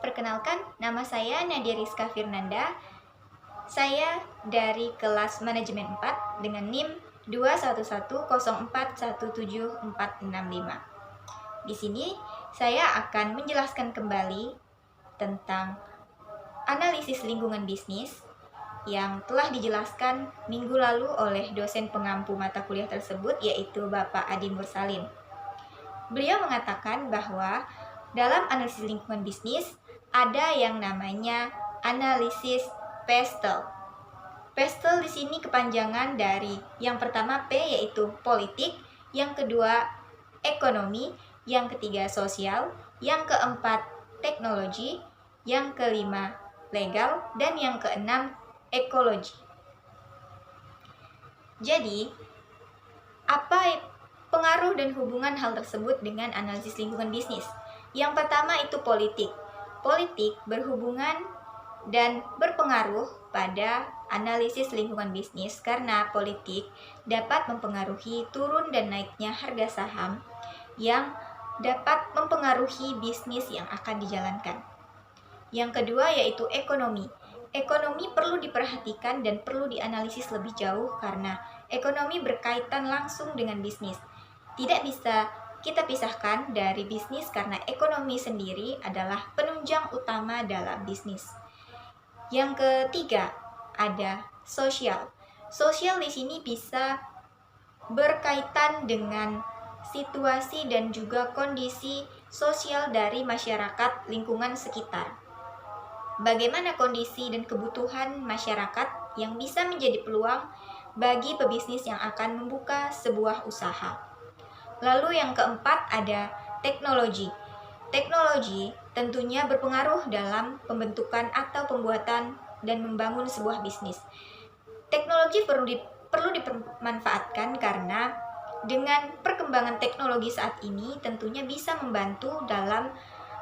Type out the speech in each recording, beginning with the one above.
Perkenalkan, nama saya Nadia Rizka Firnanda. Saya dari kelas Manajemen 4 dengan NIM 21104174665. Di sini saya akan menjelaskan kembali tentang analisis lingkungan bisnis yang telah dijelaskan minggu lalu oleh dosen pengampu mata kuliah tersebut, yaitu Bapak Adi Mursalin. Beliau mengatakan bahwa dalam analisis lingkungan bisnis ada yang namanya analisis PESTEL. PESTEL di sini kepanjangan dari yang pertama P yaitu politik, yang kedua ekonomi, yang ketiga sosial, yang keempat teknologi, yang kelima legal, dan yang keenam ekologi. Jadi, apa pengaruh dan hubungan hal tersebut dengan analisis lingkungan bisnis? Yang pertama itu politik. Politik berhubungan dan berpengaruh pada analisis lingkungan bisnis karena politik dapat mempengaruhi turun dan naiknya harga saham yang dapat mempengaruhi bisnis yang akan dijalankan. Yang kedua yaitu ekonomi. Ekonomi perlu diperhatikan dan perlu dianalisis lebih jauh karena ekonomi berkaitan langsung dengan bisnis. Tidak bisa kita pisahkan dari bisnis karena ekonomi sendiri adalah penunjang utama dalam bisnis. Yang ketiga ada sosial. Sosial di sini bisa berkaitan dengan situasi dan juga kondisi sosial dari masyarakat lingkungan sekitar. Bagaimana kondisi dan kebutuhan masyarakat yang bisa menjadi peluang bagi pebisnis yang akan membuka sebuah usaha. Lalu yang keempat ada teknologi. Teknologi tentunya berpengaruh dalam pembentukan atau pembuatan dan membangun sebuah bisnis. Teknologi perlu dimanfaatkan karena dengan perkembangan teknologi saat ini tentunya bisa membantu dalam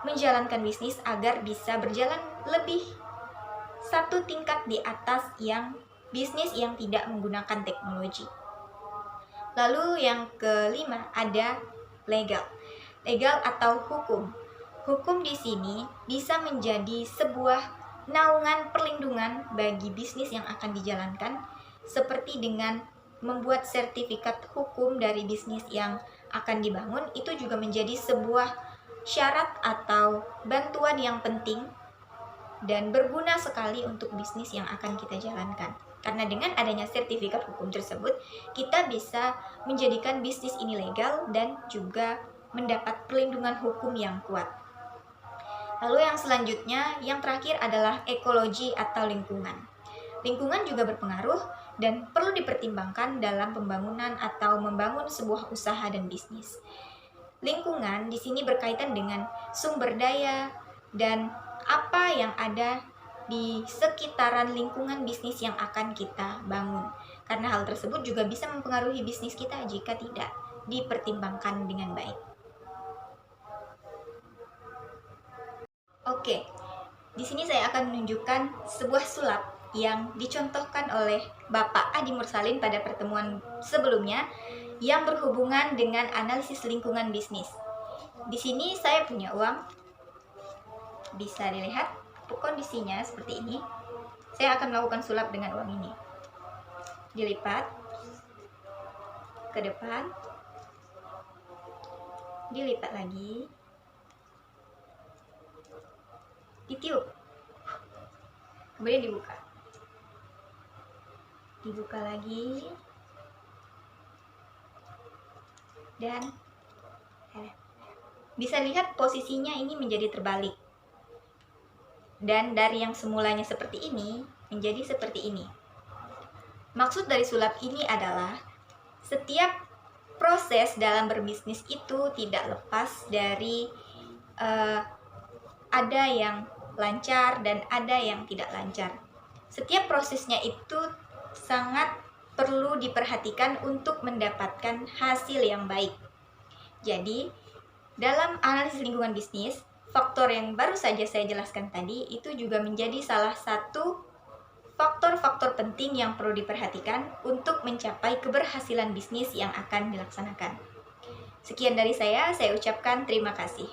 menjalankan bisnis agar bisa berjalan lebih satu tingkat di atas yang bisnis yang tidak menggunakan teknologi. Lalu yang kelima ada legal. Legal atau hukum. Hukum di sini bisa menjadi sebuah naungan perlindungan bagi bisnis yang akan dijalankan, seperti dengan membuat sertifikat hukum dari bisnis yang akan dibangun. Itu juga menjadi sebuah syarat atau bantuan yang penting dan berguna sekali untuk bisnis yang akan kita jalankan. Karena dengan adanya sertifikat hukum tersebut, kita bisa menjadikan bisnis ini legal dan juga mendapat perlindungan hukum yang kuat. Lalu yang selanjutnya, yang terakhir adalah ekologi atau lingkungan. Lingkungan juga berpengaruh dan perlu dipertimbangkan dalam pembangunan atau membangun sebuah usaha dan bisnis. Lingkungan di sini berkaitan dengan sumber daya dan apa yang ada di sekitaran lingkungan bisnis yang akan kita bangun. Karena hal tersebut juga bisa mempengaruhi bisnis kita jika tidak dipertimbangkan dengan baik. Oke, di sini saya akan menunjukkan sebuah sulap yang dicontohkan oleh Bapak Adi Mursalin pada pertemuan sebelumnya yang berhubungan dengan analisis lingkungan bisnis. Di sini saya punya uang, bisa dilihat kondisinya seperti ini. Saya akan melakukan sulap dengan uang ini. Dilipat ke depan, dilipat lagi, ditiup, kemudian dibuka lagi, dan bisa lihat posisinya ini menjadi terbalik, dan dari yang semulanya seperti ini menjadi seperti ini. Maksud dari sulap ini adalah setiap proses dalam berbisnis itu tidak lepas dari ada yang lancar dan ada yang tidak lancar. Setiap prosesnya itu sangat perlu diperhatikan untuk mendapatkan hasil yang baik. Jadi, dalam analisis lingkungan bisnis, faktor yang baru saja saya jelaskan tadi itu juga menjadi salah satu faktor-faktor penting yang perlu diperhatikan untuk mencapai keberhasilan bisnis yang akan dilaksanakan. Sekian dari saya ucapkan terima kasih.